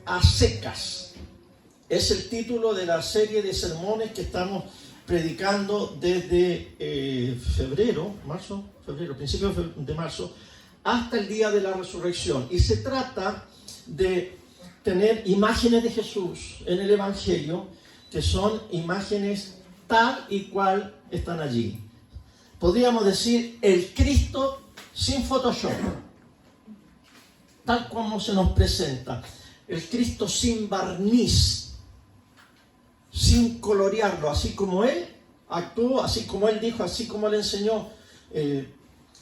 a secas. Es el título de la serie de sermones que estamos predicando desde principios de marzo, hasta el día de la resurrección. Y se trata de tener imágenes de Jesús en el Evangelio, que son imágenes tal y cual están allí. Podríamos decir el Cristo sin Photoshop, tal como se nos presenta. El Cristo sin barniz, sin colorearlo, así como Él actuó, así como Él dijo, así como Él enseñó.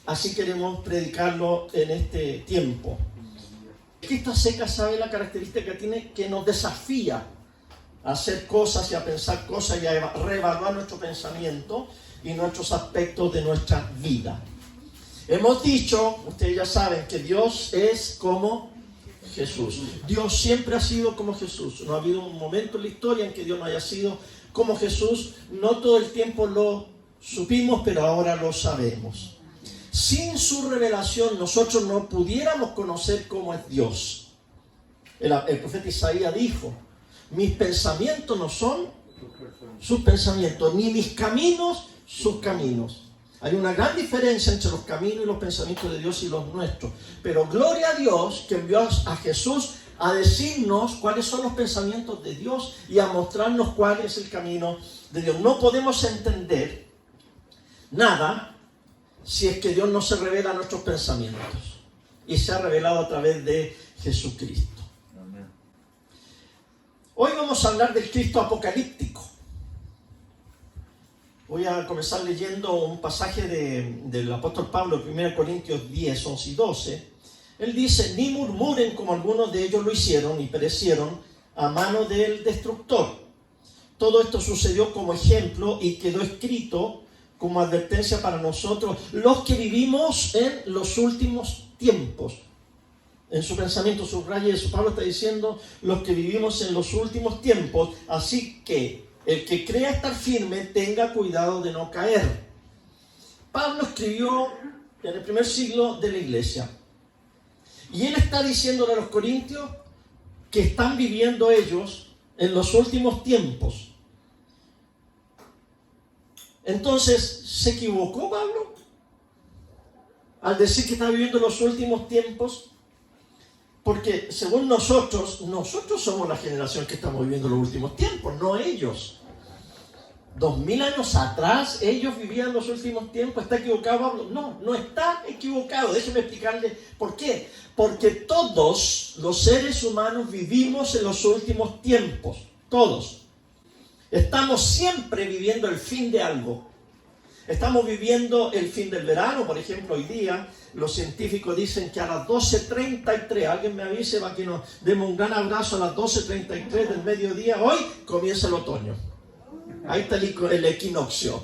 Así queremos predicarlo en este tiempo. Cristo a secas, ¿sabe la característica que tiene? Que nos desafía a hacer cosas y a pensar cosas y a reevaluar nuestro pensamiento y nuestros aspectos de nuestra vida. Hemos dicho, ustedes ya saben, que Dios es como Jesús. Dios siempre ha sido como Jesús. No ha habido un momento en la historia en que Dios no haya sido como Jesús. No todo el tiempo lo supimos, pero ahora lo sabemos. Sin su revelación nosotros no pudiéramos conocer cómo es Dios. El profeta Isaías dijo: mis pensamientos no son sus pensamientos, ni mis caminos sus caminos. Hay una gran diferencia entre los caminos y los pensamientos de Dios y los nuestros. Pero gloria a Dios que envió a Jesús a decirnos cuáles son los pensamientos de Dios y a mostrarnos cuál es el camino de Dios. No podemos entender nada si es que Dios no se revela a nuestros pensamientos. Y se ha revelado a través de Jesucristo. Amén. Hoy vamos a hablar del Cristo apocalíptico. Voy a comenzar leyendo un pasaje del apóstol Pablo, 1 Corintios 10, 11 y 12. Él dice: ni murmuren como algunos de ellos lo hicieron y perecieron a mano del destructor. Todo esto sucedió como ejemplo y quedó escrito como advertencia para nosotros, los que vivimos en los últimos tiempos. En su pensamiento, subraya eso. Pablo está diciendo, los que vivimos en los últimos tiempos, así que el que crea estar firme, tenga cuidado de no caer. Pablo escribió en el primer siglo de la iglesia. Y él está diciéndole a los corintios que están viviendo ellos en los últimos tiempos. Entonces, ¿se equivocó Pablo al decir que está viviendo los últimos tiempos? Porque según nosotros somos la generación que estamos viviendo los últimos tiempos, no ellos. 2000 años atrás ellos vivían los últimos tiempos. ¿Está equivocado Pablo? No está equivocado. Déjenme explicarle por qué. Porque todos los seres humanos vivimos en los últimos tiempos. Todos. Estamos siempre viviendo el fin de algo. Estamos viviendo el fin del verano. Por ejemplo, hoy día los científicos dicen que a las 12:33, alguien me avise para que nos demos un gran abrazo, a las 12:33 del mediodía, hoy comienza el otoño. Ahí está el equinoccio.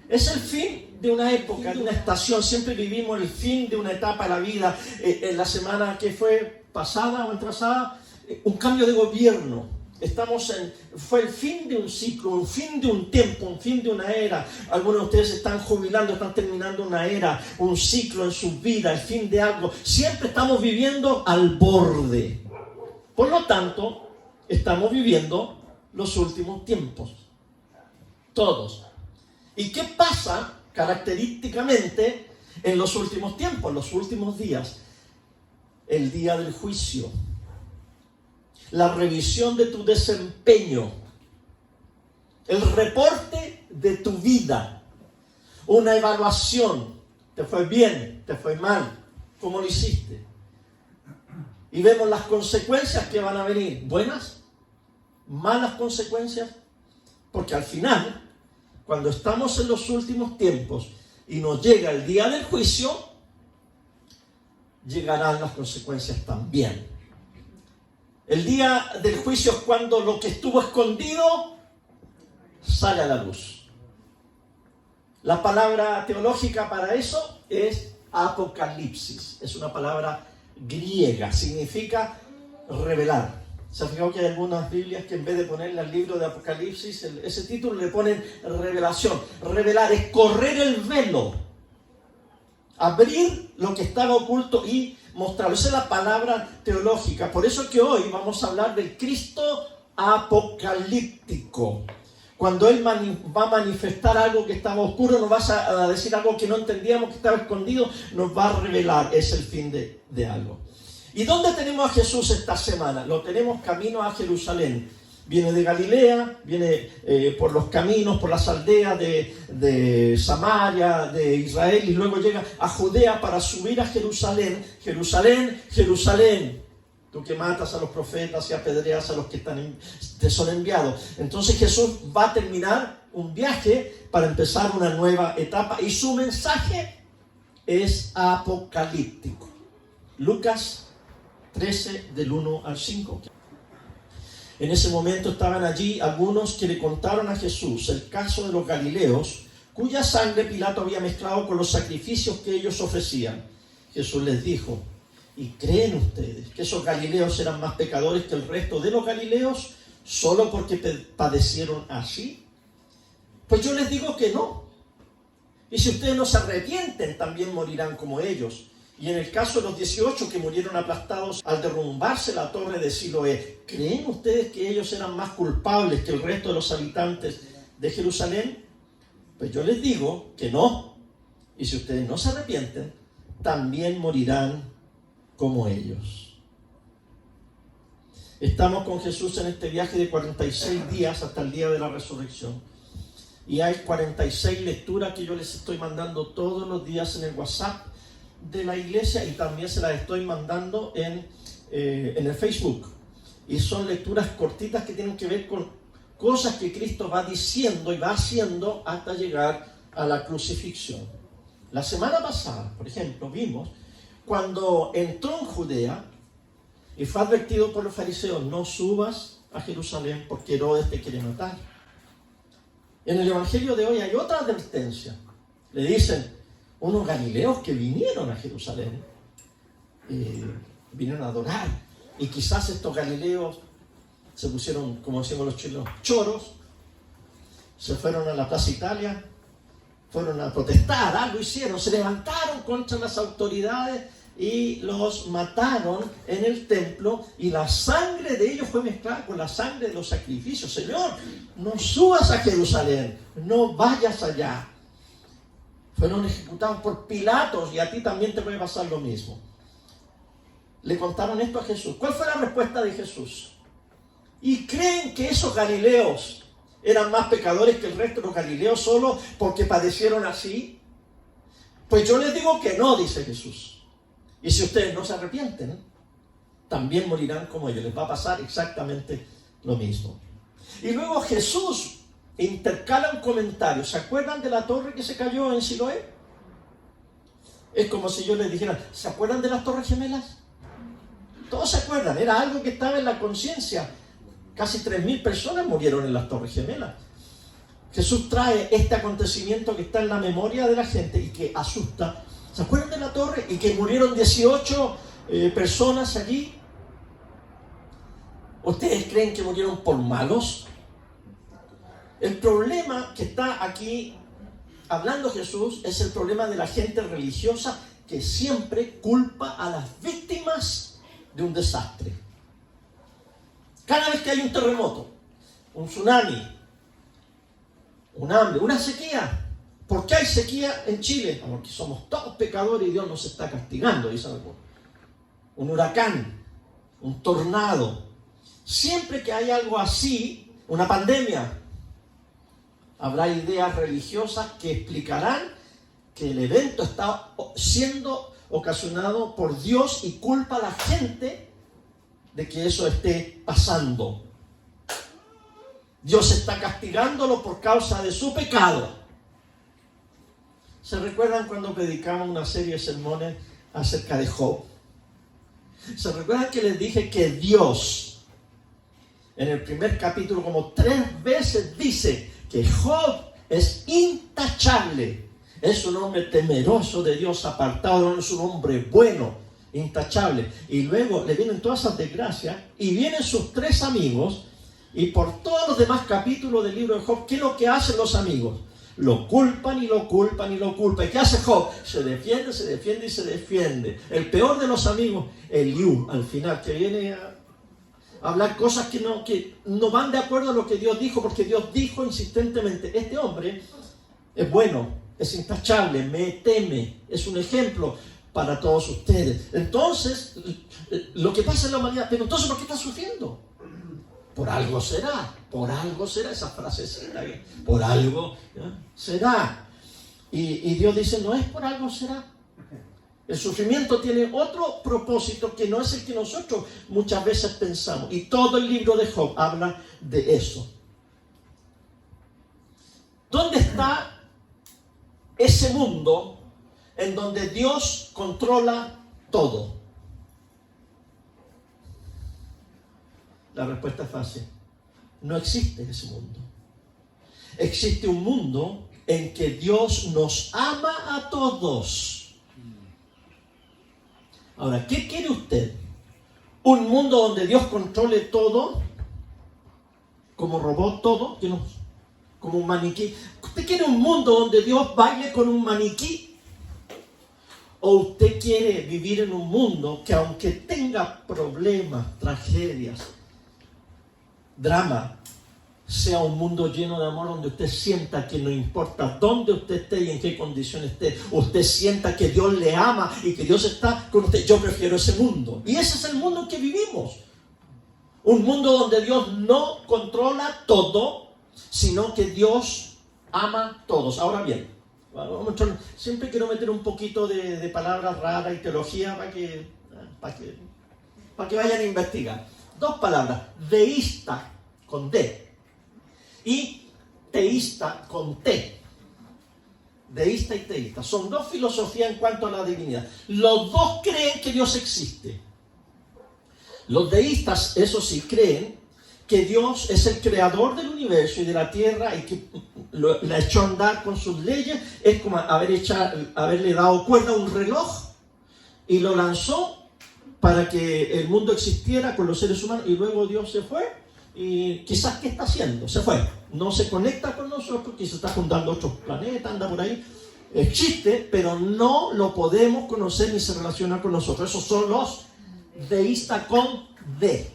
Es el fin de una época, de una estación. Siempre vivimos el fin de una etapa de la vida. En la semana que fue pasada o antepasada, un cambio de gobierno. Fue el fin de un ciclo, un fin de un tiempo, un fin de una era. Algunos de ustedes están jubilando, están terminando una era, un ciclo en su vida, el fin de algo. Siempre estamos viviendo al borde. Por lo tanto, estamos viviendo los últimos tiempos. Todos. ¿Y qué pasa característicamente en los últimos tiempos, en los últimos días? El día del juicio. La revisión de tu desempeño, el reporte de tu vida, una evaluación. ¿Te fue bien? ¿Te fue mal? ¿Cómo lo hiciste? Y vemos las consecuencias que van a venir. ¿Buenas? ¿Malas consecuencias? Porque al final, cuando estamos en los últimos tiempos y nos llega el día del juicio, llegarán las consecuencias también. El día del juicio es cuando lo que estuvo escondido sale a la luz. La palabra teológica para eso es apocalipsis. Es una palabra griega. Significa revelar. ¿Se ha fijado que hay algunas Biblias que en vez de ponerle al libro de Apocalipsis, ese título le ponen revelación? Revelar es correr el velo. Abrir lo que estaba oculto y mostrarlo. Esa es la palabra teológica. Por eso que hoy vamos a hablar del Cristo apocalíptico. Cuando Él va a manifestar algo que estaba oscuro, nos va a decir algo que no entendíamos, que estaba escondido, nos va a revelar. Es el fin de algo. ¿Y dónde tenemos a Jesús esta semana? Lo tenemos camino a Jerusalén. Viene de Galilea, viene por los caminos, por las aldeas de Samaria, de Israel, y luego llega a Judea para subir a Jerusalén. Jerusalén, Jerusalén, tú que matas a los profetas y apedreas a los que te son enviados. Entonces Jesús va a terminar un viaje para empezar una nueva etapa, y su mensaje es apocalíptico. Lucas 13, del 1 al 5. En ese momento estaban allí algunos que le contaron a Jesús el caso de los galileos, cuya sangre Pilato había mezclado con los sacrificios que ellos ofrecían. Jesús les dijo: ¿y creen ustedes que esos galileos eran más pecadores que el resto de los galileos solo porque padecieron así? Pues yo les digo que no. Y si ustedes no se arrepienten, también morirán como ellos. Y en el caso de los 18 que murieron aplastados al derrumbarse la torre de Siloé, ¿creen ustedes que ellos eran más culpables que el resto de los habitantes de Jerusalén? Pues yo les digo que no. Y si ustedes no se arrepienten, también morirán como ellos. Estamos con Jesús en este viaje de 46 días hasta el día de la resurrección. Y hay 46 lecturas que yo les estoy mandando todos los días en el WhatsApp de la iglesia, y también se las estoy mandando en el Facebook. Y son lecturas cortitas que tienen que ver con cosas que Cristo va diciendo y va haciendo hasta llegar a la crucifixión. La semana pasada, por ejemplo, vimos cuando entró en Judea y fue advertido por los fariseos: no subas a Jerusalén porque Herodes te quiere matar. En el evangelio de hoy hay otra advertencia. Le dicen: unos galileos que vinieron a Jerusalén, vinieron a adorar, y quizás estos galileos se pusieron, como decimos los chilenos, choros, se fueron a la Plaza Italia, fueron a protestar, algo hicieron, se levantaron contra las autoridades y los mataron en el templo, y la sangre de ellos fue mezclada con la sangre de los sacrificios. Señor, no subas a Jerusalén, no vayas allá. Fueron ejecutados por Pilatos, y a ti también te puede pasar lo mismo. Le contaron esto a Jesús. ¿Cuál fue la respuesta de Jesús? ¿Y creen que esos galileos eran más pecadores que el resto de los galileos solo porque padecieron así? Pues yo les digo que no, dice Jesús. Y si ustedes no se arrepienten, también morirán como ellos. Les va a pasar exactamente lo mismo. Y luego Jesús intercala un comentario. ¿Se acuerdan de la torre que se cayó en Siloé? Es como si yo les dijera: ¿se acuerdan de las torres gemelas? Todos se acuerdan, era algo que estaba en la conciencia. Casi 3.000 personas murieron en las torres gemelas. Jesús trae este acontecimiento que está en la memoria de la gente y que asusta. ¿Se acuerdan de la torre? Y que murieron 18 personas allí. ¿Ustedes creen que murieron por malos? El problema que está aquí hablando Jesús es el problema de la gente religiosa que siempre culpa a las víctimas de un desastre. Cada vez que hay un terremoto, un tsunami, un hambre, una sequía. ¿Por qué hay sequía en Chile? Porque somos todos pecadores y Dios nos está castigando, dicen algunos. Un huracán, un tornado. Siempre que hay algo así, una pandemia, habrá ideas religiosas que explicarán que el evento está siendo ocasionado por Dios y culpa a la gente de que eso esté pasando. Dios está castigándolo por causa de su pecado. ¿Se recuerdan cuando predicamos una serie de sermones acerca de Job? ¿Se recuerdan que les dije que Dios en el primer capítulo como 3 veces dice que Job es intachable? Es un hombre temeroso de Dios, apartado, es un hombre bueno, intachable. Y luego le vienen todas esas desgracias y vienen sus 3 amigos, y por todos los demás capítulos del libro de Job, ¿qué es lo que hacen los amigos? Lo culpan y lo culpan y lo culpan. ¿Y qué hace Job? Se defiende y se defiende. El peor de los amigos, Eliú, al final, que viene a hablar cosas que no van de acuerdo a lo que Dios dijo, porque Dios dijo insistentemente, este hombre es bueno, es intachable, me teme, es un ejemplo para todos ustedes. Entonces, lo que pasa en la humanidad, pero entonces, ¿por qué está sufriendo? Por algo será, esa frasecita, por algo, ¿ya?, será. Y Dios dice, no es por algo será. El sufrimiento tiene otro propósito que no es el que nosotros muchas veces pensamos. Y todo el libro de Job habla de eso. ¿Dónde está ese mundo en donde Dios controla todo? La respuesta es fácil. No existe ese mundo. Existe un mundo en que Dios nos ama a todos. Ahora, ¿qué quiere usted? ¿Un mundo donde Dios controle todo? ¿Como robot todo? ¿Como un maniquí? ¿Usted quiere un mundo donde Dios baile con un maniquí? ¿O usted quiere vivir en un mundo que, aunque tenga problemas, tragedias, drama, sea un mundo lleno de amor, donde usted sienta que no importa dónde usted esté y en qué condición esté, usted sienta que Dios le ama y que Dios está con usted? Yo prefiero ese mundo. Y ese es el mundo en que vivimos. Un mundo donde Dios no controla todo, sino que Dios ama a todos. Ahora bien, siempre quiero meter un poquito de palabras raras y teología para que vayan a investigar. 2 palabras: deísta con D y teísta con T. Deísta y teísta son 2 filosofías en cuanto a la divinidad. Los dos creen que Dios existe. Los deístas, eso sí, creen que Dios es el creador del universo y de la tierra, y que la echó a andar con sus leyes. Es como haberle dado cuerda a un reloj y lo lanzó para que el mundo existiera con los seres humanos, y luego Dios se fue. Y quizás, ¿qué está haciendo? Se fue. No se conecta con nosotros, quizás está juntando otros planetas, anda por ahí. Existe, pero no lo podemos conocer ni se relaciona con nosotros. Esos son los deístas con D.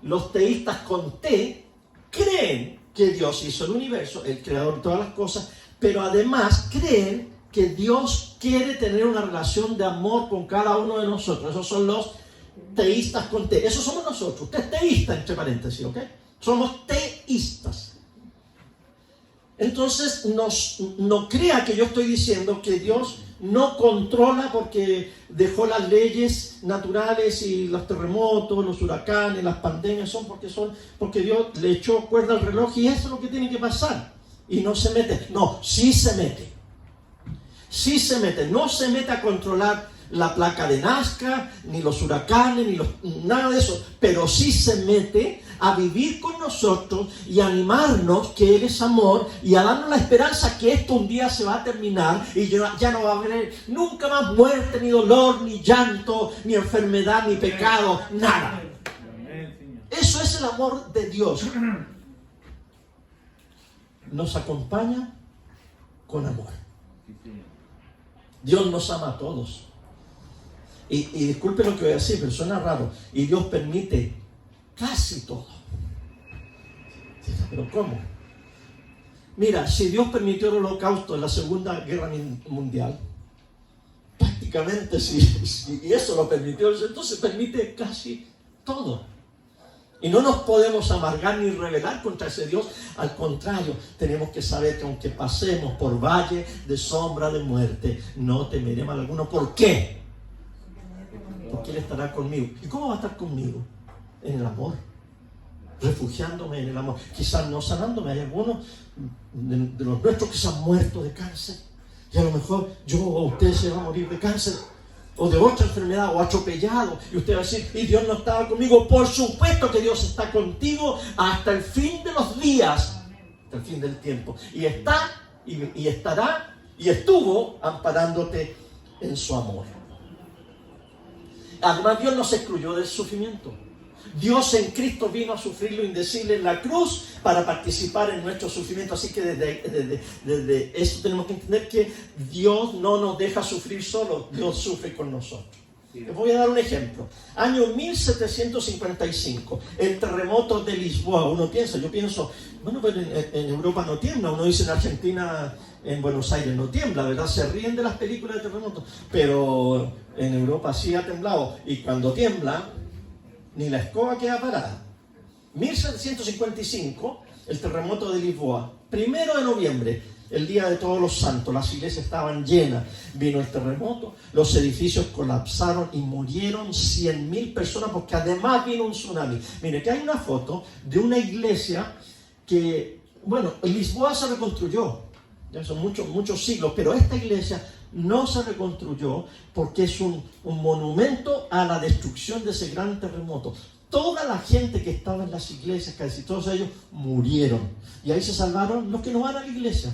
Los teístas con T creen que Dios hizo el universo, el creador de todas las cosas, pero además creen que Dios quiere tener una relación de amor con cada uno de nosotros. Esos son los teístas con T. Eso somos nosotros. Usted es teísta, entre paréntesis, ¿ok? Somos teístas. Entonces, no crea que yo estoy diciendo que Dios no controla porque dejó las leyes naturales y los terremotos, los huracanes, las pandemias, porque Dios le echó cuerda al reloj y eso es lo que tiene que pasar. Y no se mete. No, sí se mete. Sí se mete. No se mete a controlar la placa de Nazca, ni los huracanes, nada de eso, pero sí se mete a vivir con nosotros y a animarnos que Él es amor, y a darnos la esperanza que esto un día se va a terminar y ya no va a haber nunca más muerte, ni dolor, ni llanto, ni enfermedad, ni pecado, nada. Eso es el amor de Dios. Nos acompaña con amor. Dios nos ama a todos. Y disculpe lo que voy a decir, pero suena raro. Y Dios permite casi todo. ¿Pero cómo? Mira, si Dios permitió el holocausto en la Segunda Guerra Mundial, prácticamente si eso lo permitió, entonces permite casi todo. Y no nos podemos amargar ni rebelar contra ese Dios. Al contrario, tenemos que saber que aunque pasemos por valle de sombra de muerte, no temeré mal alguno. ¿Por qué? Porque Él estará conmigo. ¿Y cómo va a estar conmigo? En el amor. Refugiándome en el amor. Quizás no sanándome. Hay algunos de los nuestros que se han muerto de cáncer. Y a lo mejor yo o usted se va a morir de cáncer, o de otra enfermedad, o atropellado. Y usted va a decir, y Dios no estaba conmigo. Por supuesto que Dios está contigo hasta el fin de los días. Hasta el fin del tiempo. Y está, y estará, y estuvo amparándote en su amor. Además, Dios nos excluyó del sufrimiento. Dios en Cristo vino a sufrir lo indecible en la cruz para participar en nuestro sufrimiento. Así que desde esto tenemos que entender que Dios no nos deja sufrir solo, Dios sufre con nosotros. Les voy a dar un ejemplo. Año 1755, el terremoto de Lisboa. Yo pienso, bueno, pues en Europa no tiembla. Uno dice en Argentina, en Buenos Aires no tiembla, ¿verdad? Se ríen de las películas de terremotos. Pero en Europa sí ha temblado. Y cuando tiembla, ni la escoba queda parada. 1755, el terremoto de Lisboa. 1 de noviembre, el día de Todos los Santos. Las iglesias estaban llenas. Vino el terremoto, los edificios colapsaron y murieron 100.000 personas porque además vino un tsunami. Mire, que hay una foto de una iglesia que, bueno, Lisboa se reconstruyó. Ya son muchos siglos, pero esta iglesia no se reconstruyó porque es un monumento a la destrucción de ese gran terremoto. Toda la gente que estaba en las iglesias, casi todos ellos, murieron. Y ahí se salvaron los que no van a la iglesia.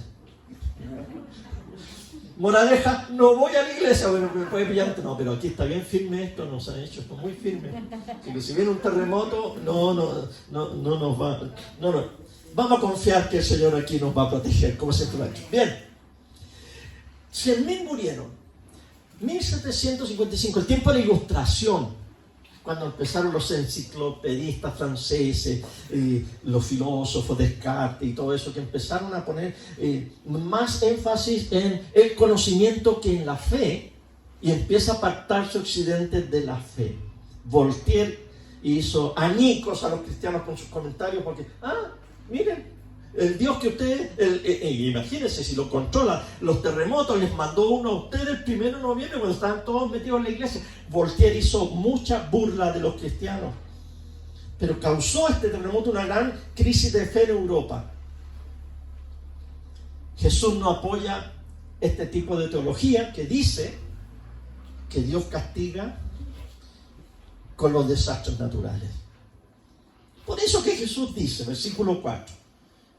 Moraleja, no voy a la iglesia. Bueno, me puede pillar. No, pero aquí está bien firme esto, nos han hecho esto muy firme. Así que si viene un terremoto, no nos va. No. Vamos a confiar que el Señor aquí nos va a proteger, como siempre lo ha hecho. Bien. 100.000 murieron. 1755, el tiempo de la Ilustración, cuando empezaron los enciclopedistas franceses, los filósofos, Descartes y todo eso, que empezaron a poner más énfasis en el conocimiento que en la fe, y empieza a apartarse Occidente de la fe. Voltaire hizo añicos a los cristianos con sus comentarios, porque, miren, el Dios que ustedes, imagínense si lo controla, los terremotos les mandó uno a ustedes el 1 de noviembre cuando estaban todos metidos en la iglesia. Voltaire hizo mucha burla de los cristianos, pero causó este terremoto una gran crisis de fe en Europa. Jesús no apoya este tipo de teología que dice que Dios castiga con los desastres naturales. Por eso que Jesús dice, versículo 4,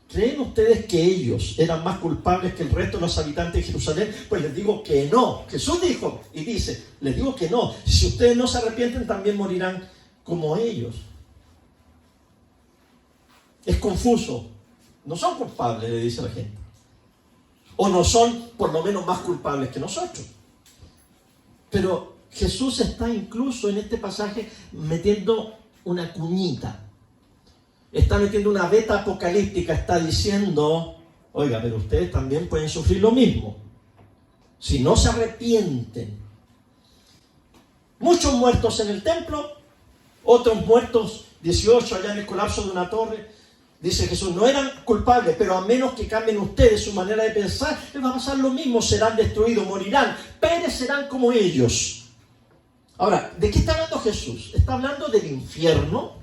¿creen ustedes que ellos eran más culpables que el resto de los habitantes de Jerusalén? Pues les digo que no. Jesús dijo y dice, les digo que no. Si ustedes no se arrepienten, también morirán como ellos. Es confuso. No son culpables, le dice la gente. O no son por lo menos más culpables que nosotros. Pero Jesús está incluso en este pasaje metiendo una cuñita. Está metiendo una beta apocalíptica, está diciendo, oiga, pero ustedes también pueden sufrir lo mismo, si no se arrepienten. Muchos muertos en el templo, otros muertos, 18 allá en el colapso de una torre. Dice Jesús, no eran culpables, pero a menos que cambien ustedes su manera de pensar, les va a pasar lo mismo, serán destruidos, morirán, perecerán como ellos. Ahora, ¿de qué está hablando Jesús? ¿Está hablando del infierno?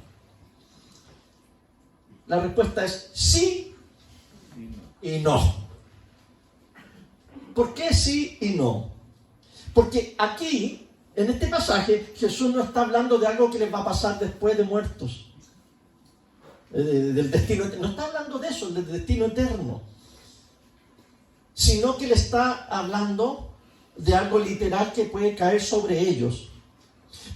La respuesta es sí y no. ¿Por qué sí y no? Porque aquí, en este pasaje, Jesús no está hablando de algo que les va a pasar después de muertos. Del destino, no está hablando de eso, del destino eterno. Sino que le está hablando de algo literal que puede caer sobre ellos.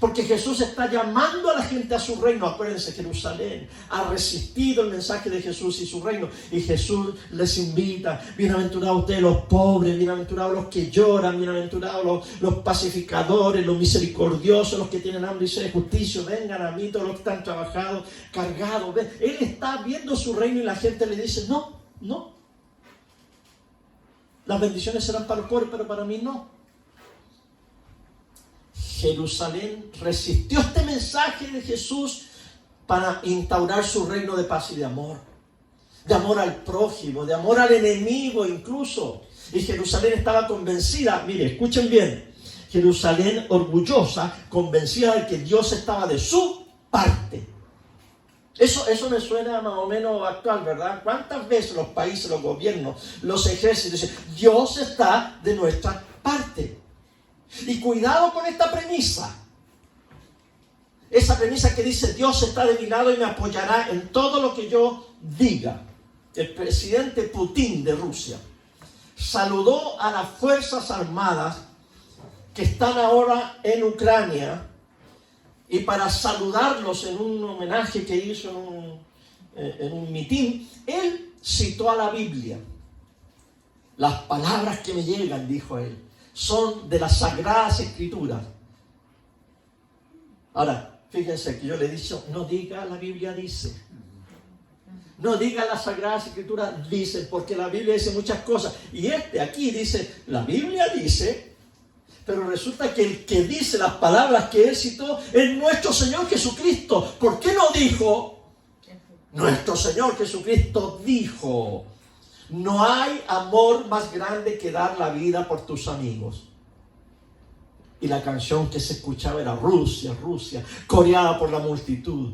Porque Jesús está llamando a la gente a su reino. Acuérdense, Jerusalén ha resistido el mensaje de Jesús y su reino. Y Jesús les invita, bienaventurados ustedes los pobres, bienaventurados los que lloran, bienaventurados los pacificadores, los misericordiosos, los que tienen hambre y sed de justicia. Vengan a mí todos los que están trabajados, cargados. Él está viendo su reino y la gente le dice, no. Las bendiciones serán para los pobres, pero para mí no. Jerusalén resistió este mensaje de Jesús para instaurar su reino de paz y de amor al prójimo, de amor al enemigo incluso. Y Jerusalén estaba convencida, mire, escuchen bien, Jerusalén orgullosa, convencida de que Dios estaba de su parte. Eso me suena más o menos actual, ¿verdad? ¿Cuántas veces los países, los gobiernos, los ejércitos dicen, Dios está de nuestra parte? Y cuidado con esta premisa. Esa premisa que dice, Dios está de mi lado y me apoyará en todo lo que yo diga. El presidente Putin de Rusia saludó a las fuerzas armadas que están ahora en Ucrania y para saludarlos en un homenaje que hizo en un mitin, él citó a la Biblia. Las palabras que me llegan, dijo él, son de las Sagradas Escrituras. Ahora, fíjense que yo le he dicho, no diga la Biblia dice. No diga las Sagradas Escrituras dice, porque la Biblia dice muchas cosas. Y aquí dice, la Biblia dice, pero resulta que el que dice las palabras que él citó es nuestro Señor Jesucristo. ¿Por qué no dijo? Nuestro Señor Jesucristo dijo, no hay amor más grande que dar la vida por tus amigos. Y la canción que se escuchaba era Rusia, Rusia, coreada por la multitud.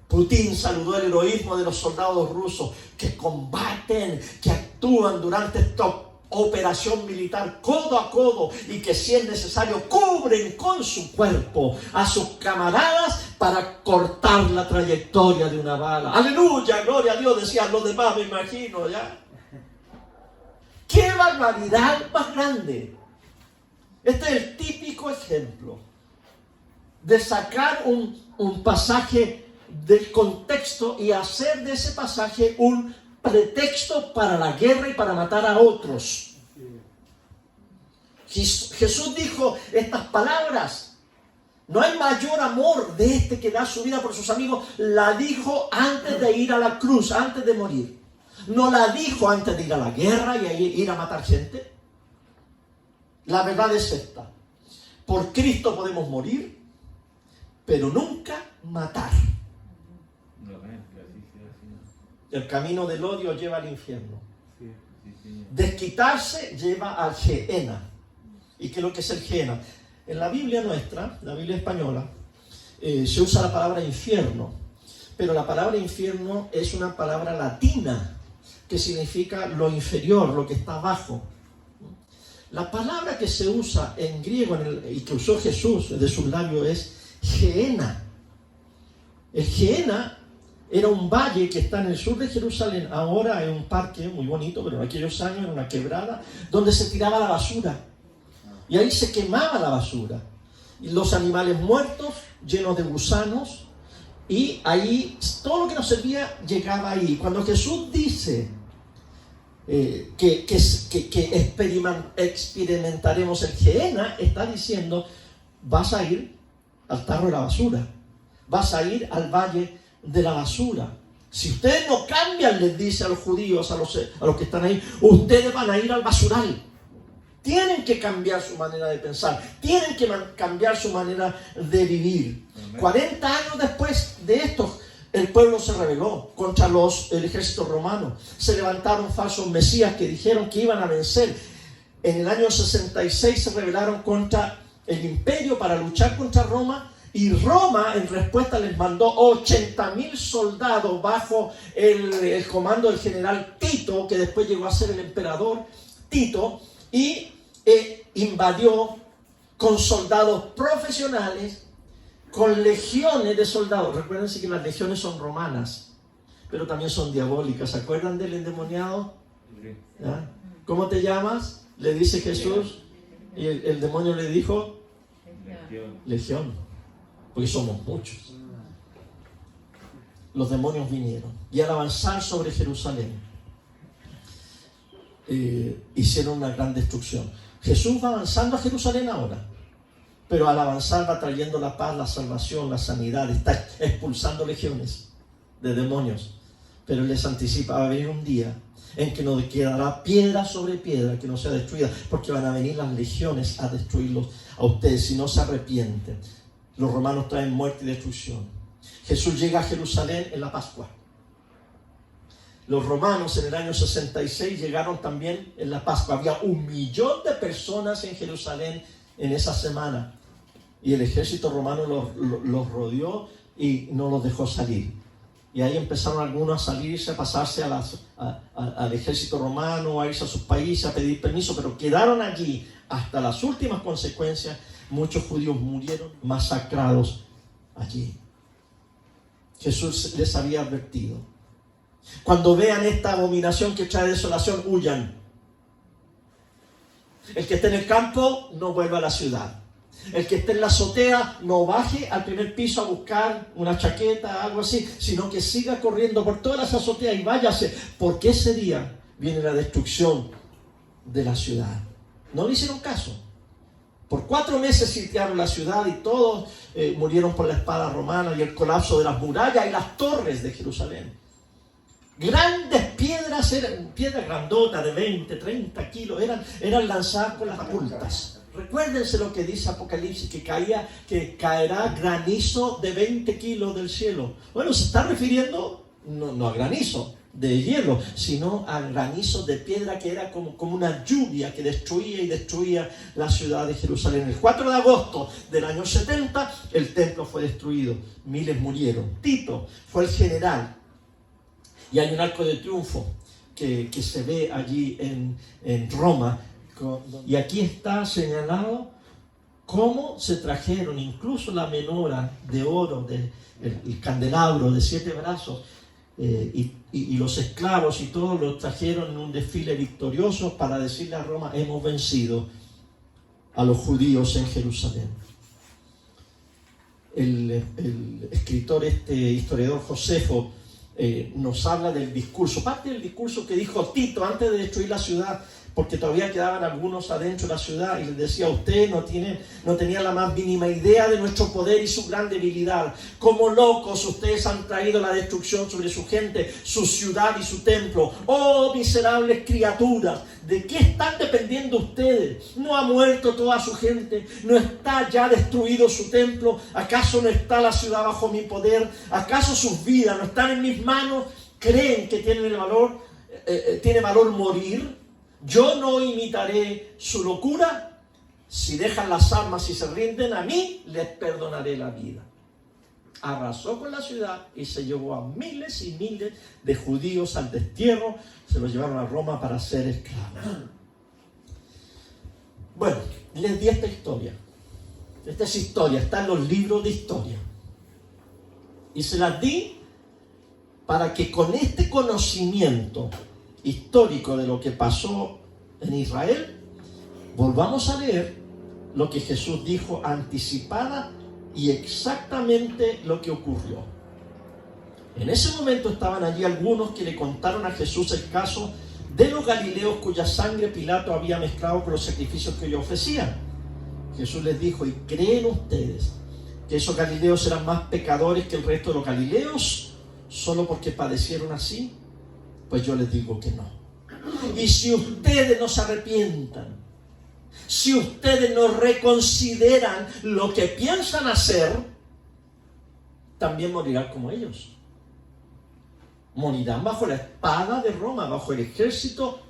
Putin saludó el heroísmo de los soldados rusos que combaten, que actúan durante esta operación militar codo a codo y que si es necesario cubren con su cuerpo a sus camaradas para cortar la trayectoria de una bala. Aleluya, gloria a Dios, decían los demás, me imagino, ¿ya? ¡Qué barbaridad más grande! Este es el típico ejemplo de sacar un pasaje del contexto y hacer de ese pasaje un pretexto para la guerra y para matar a otros. Jesús dijo estas palabras. No hay mayor amor de este que da su vida por sus amigos. La dijo antes de ir a la cruz, antes de morir. No la dijo antes de ir a la guerra y ir a matar gente. La verdad es esta. Por Cristo podemos morir, pero nunca matar. El camino del odio lleva al infierno. Desquitarse lleva al Gehenna. ¿Y qué es lo que es el Gehenna? En la Biblia nuestra, la Biblia española, se usa la palabra infierno. Pero la palabra infierno es una palabra latina que significa lo inferior, lo que está abajo. La palabra que se usa en griego y que usó Jesús de sus labios es Gehenna. El Gehenna era un valle que está en el sur de Jerusalén. Ahora es un parque muy bonito, pero en aquellos años era una quebrada donde se tiraba la basura. Y ahí se quemaba la basura. Y los animales muertos, llenos de gusanos. Y ahí todo lo que nos servía llegaba ahí. Cuando Jesús dice que experimentaremos el Gehenna, está diciendo, vas a ir al tarro de la basura. Vas a ir al valle de la basura. Si ustedes no cambian, les dice a los judíos, a los que están ahí, ustedes van a ir al basural. Tienen que cambiar su manera de pensar, tienen que cambiar su manera de vivir. 40 años después de esto, el pueblo se rebeló contra el ejército romano. Se levantaron falsos mesías que dijeron que iban a vencer. En el año 66 se rebelaron contra el imperio para luchar contra Roma. Y Roma, en respuesta, les mandó 80,000 soldados bajo el comando del general Tito, que después llegó a ser el emperador Tito, y invadió con soldados profesionales, con legiones de soldados. Recuérdense que las legiones son romanas, pero también son diabólicas. ¿Se acuerdan del endemoniado? ¿Ya? ¿Cómo te llamas? Le dice Jesús, y el demonio le dijo, Legión. Porque somos muchos. Los demonios vinieron y al avanzar sobre Jerusalén hicieron una gran destrucción. Jesús va avanzando a Jerusalén ahora, pero al avanzar va trayendo la paz, la salvación, la sanidad, está expulsando legiones de demonios. Pero Él les anticipa, va a venir un día en que no quedará piedra sobre piedra que no sea destruida, porque van a venir las legiones a destruirlos a ustedes si no se arrepienten. Los romanos traen muerte y destrucción. Jesús llega a Jerusalén en la Pascua. Los romanos en el año 66 llegaron también en la Pascua. Había 1 millón de personas en Jerusalén en esa semana. Y el ejército romano los rodeó y no los dejó salir. Y ahí empezaron algunos a salirse, a pasarse al ejército romano, a irse a sus países, a pedir permiso, pero quedaron allí hasta las últimas consecuencias. Muchos judíos murieron masacrados allí. Jesús les había advertido. Cuando vean esta abominación que trae desolación, huyan. El que esté en el campo, no vuelva a la ciudad. El que esté en la azotea no baje al primer piso a buscar una chaqueta, algo así, sino que siga corriendo por todas las azoteas y váyase, porque ese día viene la destrucción de la ciudad. No le hicieron caso. Por 4 meses sitiaron la ciudad y todos murieron por la espada romana y el colapso de las murallas y las torres de Jerusalén. Grandes piedras, piedras grandotas de 20, 30 kilos, eran lanzadas con las puntas. Recuérdense lo que dice Apocalipsis, que caerá granizo de 20 kilos del cielo. Bueno, se está refiriendo no a granizo de hielo, sino a granizo de piedra que era como una lluvia que destruía la ciudad de Jerusalén. El 4 de agosto del año 70, el templo fue destruido. Miles murieron. Tito fue el general. Y hay un arco de triunfo que se ve allí en Roma. Y aquí está señalado cómo se trajeron incluso la menora de oro, el candelabro de 7 brazos, y los esclavos y todos los trajeron en un desfile victorioso para decirle a Roma: hemos vencido a los judíos en Jerusalén. El escritor, historiador Josefo, nos habla del discurso, parte del discurso que dijo Tito antes de destruir la ciudad, porque todavía quedaban algunos adentro de la ciudad, y les decía: usted no tenía la más mínima idea de nuestro poder y su gran debilidad. Como locos ustedes han traído la destrucción sobre su gente, su ciudad y su templo. Oh miserables criaturas, ¿de qué están dependiendo ustedes? ¿No ha muerto toda su gente? ¿No está ya destruido su templo? ¿Acaso no está la ciudad bajo mi poder? ¿Acaso sus vidas no están en mis manos? ¿Creen que tiene valor morir? Yo no imitaré su locura. Si dejan las armas y se rinden a mí, les perdonaré la vida. Arrasó con la ciudad y se llevó a miles y miles de judíos al destierro. Se los llevaron a Roma para ser esclavos. Bueno, les di esta historia. Esta es historia, está en los libros de historia. Y se las di para que con este conocimiento histórico de lo que pasó en Israel, volvamos a leer lo que Jesús dijo anticipada y exactamente lo que ocurrió. En ese momento estaban allí algunos que le contaron a Jesús el caso de los galileos cuya sangre Pilato había mezclado con los sacrificios que ellos ofrecían. Jesús les dijo: ¿y creen ustedes que esos galileos eran más pecadores que el resto de los galileos solo porque padecieron así? Pues yo les digo que no. Y si ustedes no se arrepientan, si ustedes no reconsideran lo que piensan hacer, también morirán como ellos. Morirán bajo la espada de Roma, bajo el ejército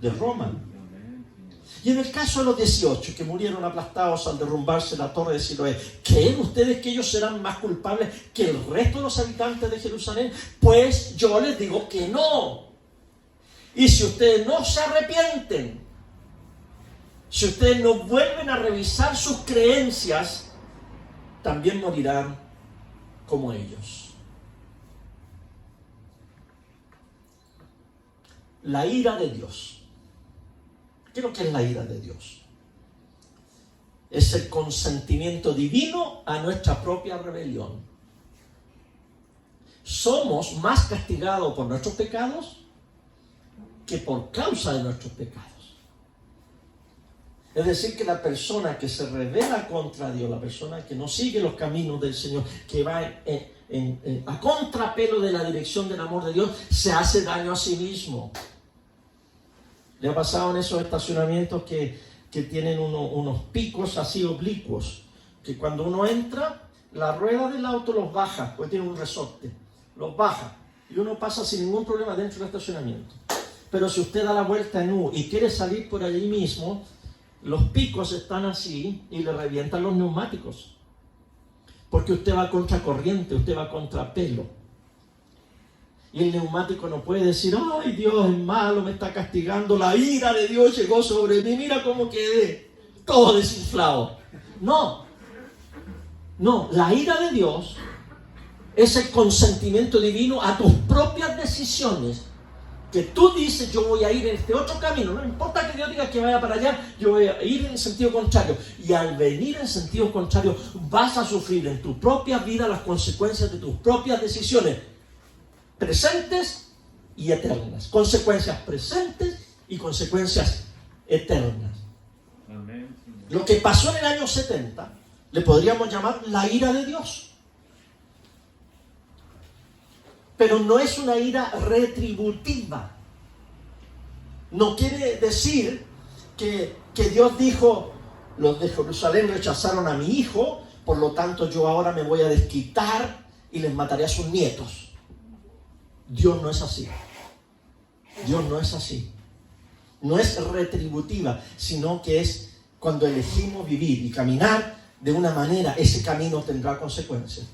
de Roma. Y en el caso de los 18 que murieron aplastados al derrumbarse la torre de Siloé, ¿creen ustedes que ellos serán más culpables que el resto de los habitantes de Jerusalén? Pues yo les digo que no. Y si ustedes no se arrepienten, si ustedes no vuelven a revisar sus creencias, también morirán como ellos. La ira de Dios. ¿Qué es lo que es la ira de Dios? Es el consentimiento divino a nuestra propia rebelión. Somos más castigados por nuestros pecados que por causa de nuestros pecados. Es decir, que la persona que se rebela contra Dios, la persona que no sigue los caminos del Señor, que va a contrapelo de la dirección del amor de Dios, se hace daño a sí mismo. ¿Le ha pasado en esos estacionamientos que tienen unos picos así oblicuos? Que cuando uno entra, la rueda del auto los baja, porque tiene un resorte, los baja, y uno pasa sin ningún problema dentro del estacionamiento. Pero si usted da la vuelta en U y quiere salir por allí mismo, los picos están así y le revientan los neumáticos. Porque usted va contra corriente, usted va contra pelo. Y el neumático no puede decir: ¡ay, Dios es malo, me está castigando! La ira de Dios llegó sobre mí, mira cómo quedé, todo desinflado. No, la ira de Dios es el consentimiento divino a tus propias decisiones que tú dices, yo voy a ir en este otro camino, no importa que Dios diga que vaya para allá, yo voy a ir en sentido contrario. Y al venir en sentido contrario, vas a sufrir en tu propia vida las consecuencias de tus propias decisiones, presentes y eternas. Consecuencias presentes y consecuencias eternas. Amén. Lo que pasó en el año 70, le podríamos llamar la ira de Dios. Pero no es una ira retributiva. No quiere decir que Dios dijo, los de Jerusalén rechazaron a mi hijo, por lo tanto yo ahora me voy a desquitar y les mataré a sus nietos. Dios no es así. Dios no es así. No es retributiva, sino que es cuando elegimos vivir y caminar de una manera, ese camino tendrá consecuencias.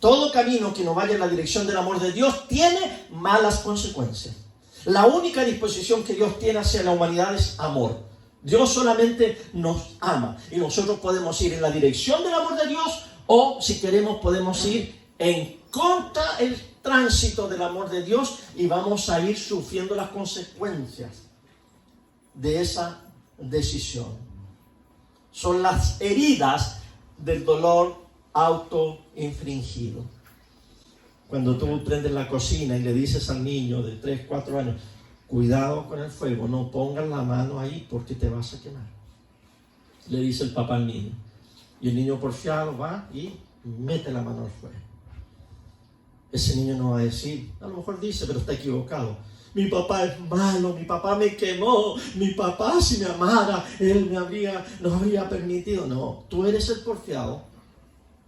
Todo camino que no vaya en la dirección del amor de Dios tiene malas consecuencias. La única disposición que Dios tiene hacia la humanidad es amor. Dios solamente nos ama y nosotros podemos ir en la dirección del amor de Dios o, si queremos, podemos ir en contra del tránsito del amor de Dios y vamos a ir sufriendo las consecuencias de esa decisión. Son las heridas del dolor autoinfringido. Cuando tú prendes la cocina y le dices al niño de 3, 4 años, cuidado con el fuego, no pongas la mano ahí porque te vas a quemar. Le dice el papá al niño. Y el niño porfiado va y mete la mano al fuego. Ese niño no va a decir, a lo mejor dice, pero está equivocado. Mi papá es malo, mi papá me quemó, mi papá si me amara, él nos habría permitido. No, tú eres el porfiado.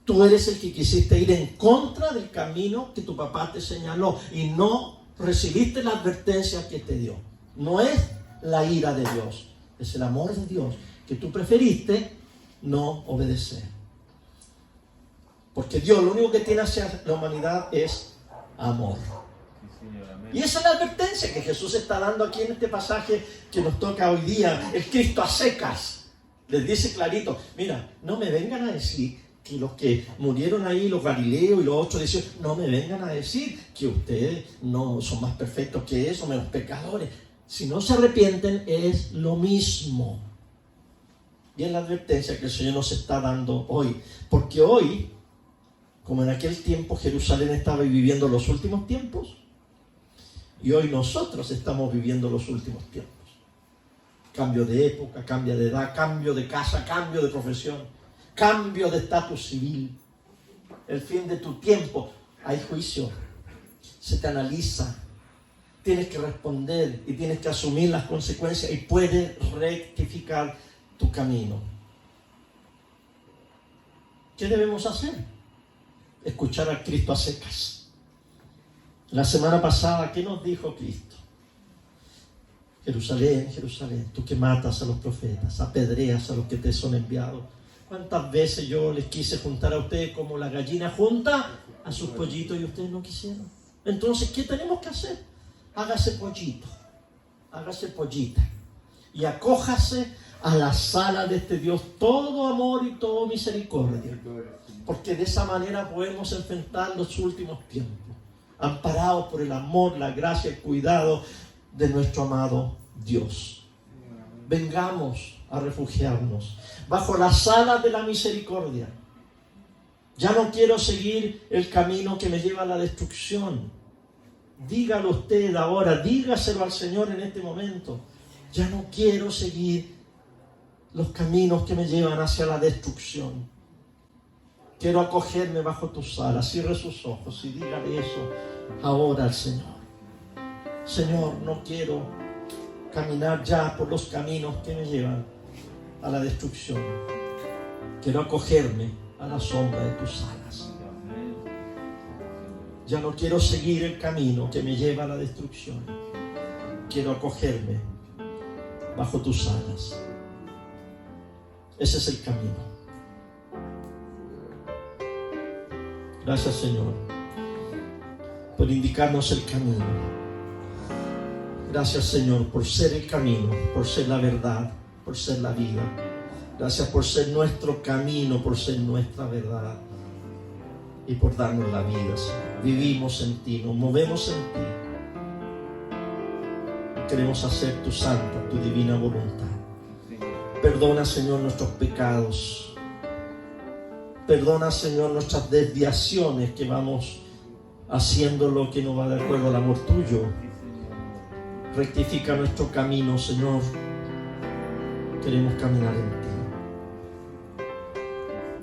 Tú eres el que quisiste ir en contra del camino que tu papá te señaló y no recibiste la advertencia que te dio. No es la ira de Dios, es el amor de Dios que tú preferiste no obedecer. Porque Dios lo único que tiene hacia la humanidad es amor. Y esa es la advertencia que Jesús está dando aquí en este pasaje que nos toca hoy día. El Cristo a secas les dice clarito, mira, no me vengan a decir que los que murieron ahí, los Galileos y los otros 18, no me vengan a decir que ustedes no son más perfectos que eso, menos pecadores. Si no se arrepienten, es lo mismo. Y es la advertencia que el Señor nos está dando hoy. Porque hoy, como en aquel tiempo Jerusalén estaba viviendo los últimos tiempos, y hoy nosotros estamos viviendo los últimos tiempos. Cambio de época, cambio de edad, cambio de casa, cambio de profesión, cambio de estatus civil, el fin de tu tiempo. Hay juicio, se te analiza, tienes que responder y tienes que asumir las consecuencias y puedes rectificar tu camino. ¿Qué debemos hacer? Escuchar a Cristo a secas. La semana pasada, ¿qué nos dijo Cristo? Jerusalén, Jerusalén, tú que matas a los profetas, apedreas a los que te son enviados. ¿Cuántas veces yo les quise juntar a ustedes como la gallina junta a sus pollitos y ustedes no quisieron? Entonces, ¿qué tenemos que hacer? Hágase pollito, hágase pollita y acójase a la sala de este Dios, todo amor y todo misericordia. Porque de esa manera podemos enfrentar los últimos tiempos, amparados por el amor, la gracia, el cuidado de nuestro amado Dios. Vengamos a refugiarnos bajo las alas de la misericordia. Ya no quiero seguir el camino que me lleva a la destrucción. Dígalo usted ahora, dígaselo al Señor en este momento. Ya no quiero seguir los caminos que me llevan hacia la destrucción. Quiero acogerme bajo tus alas. Cierre sus ojos y dígale eso ahora al Señor. Señor, no quiero caminar ya por los caminos que me llevan a la destrucción. Quiero acogerme a la sombra de tus alas. Ya no quiero seguir el camino que me lleva a la destrucción. Quiero acogerme bajo tus alas. Ese es el camino. Gracias, Señor, por indicarnos el camino. Gracias, Señor, por ser el camino, por ser la verdad, por ser la vida. Gracias por ser nuestro camino, por ser nuestra verdad y por darnos la vida, Señor. Vivimos en ti, nos movemos en ti. queremos hacer tu santa, tu divina voluntad. Perdona, Señor, nuestros pecados. Perdona, Señor, nuestras desviaciones, que vamos haciendo lo que no va de acuerdo al amor tuyo. Rectifica nuestro camino, Señor. Queremos caminar en ti.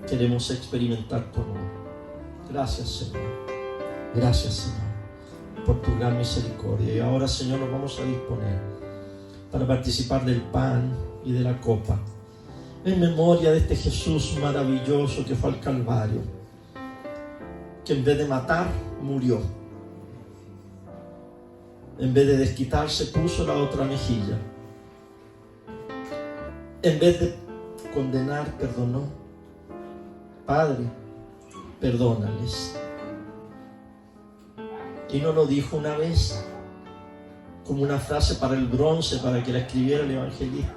Queremos experimentar tu amor. Gracias, Señor. Gracias, Señor, por tu gran misericordia. Y ahora, Señor, nos vamos a disponer para participar del pan y de la copa, en memoria de este Jesús maravilloso que fue al Calvario, que en vez de matar, murió. En vez de desquitarse, puso la otra mejilla. En vez de condenar, perdonó. Padre, perdónales. Y no lo dijo una vez, como una frase para el bronce, para que la escribiera el evangelista.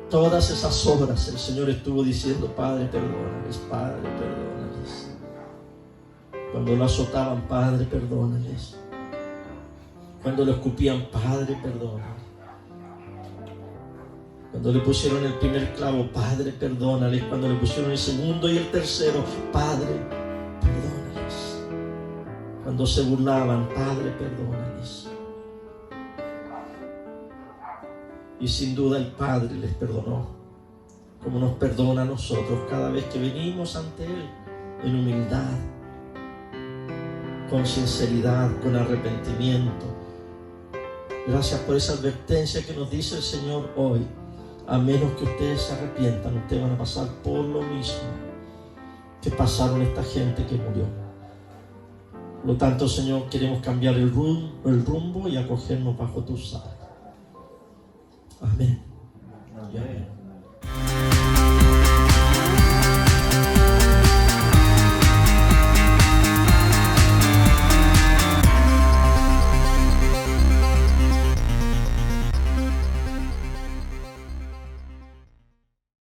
Todas esas obras el Señor estuvo diciendo: Padre, perdónales, Padre, perdónales. Cuando lo azotaban: Padre, perdónales. Cuando lo escupían: Padre, perdónales. Cuando le pusieron el primer clavo: Padre, perdónales. Cuando le pusieron el segundo y el tercero: Padre, perdónales. Cuando se burlaban: Padre, perdónales. Y sin duda el Padre les perdonó, como nos perdona a nosotros cada vez que venimos ante Él en humildad, con sinceridad, con arrepentimiento. Gracias por esa advertencia que nos dice el Señor hoy: a menos que ustedes se arrepientan, ustedes van a pasar por lo mismo que pasaron esta gente que murió. Por lo tanto, Señor, queremos cambiar el rumbo y acogernos bajo tus alas. Amén.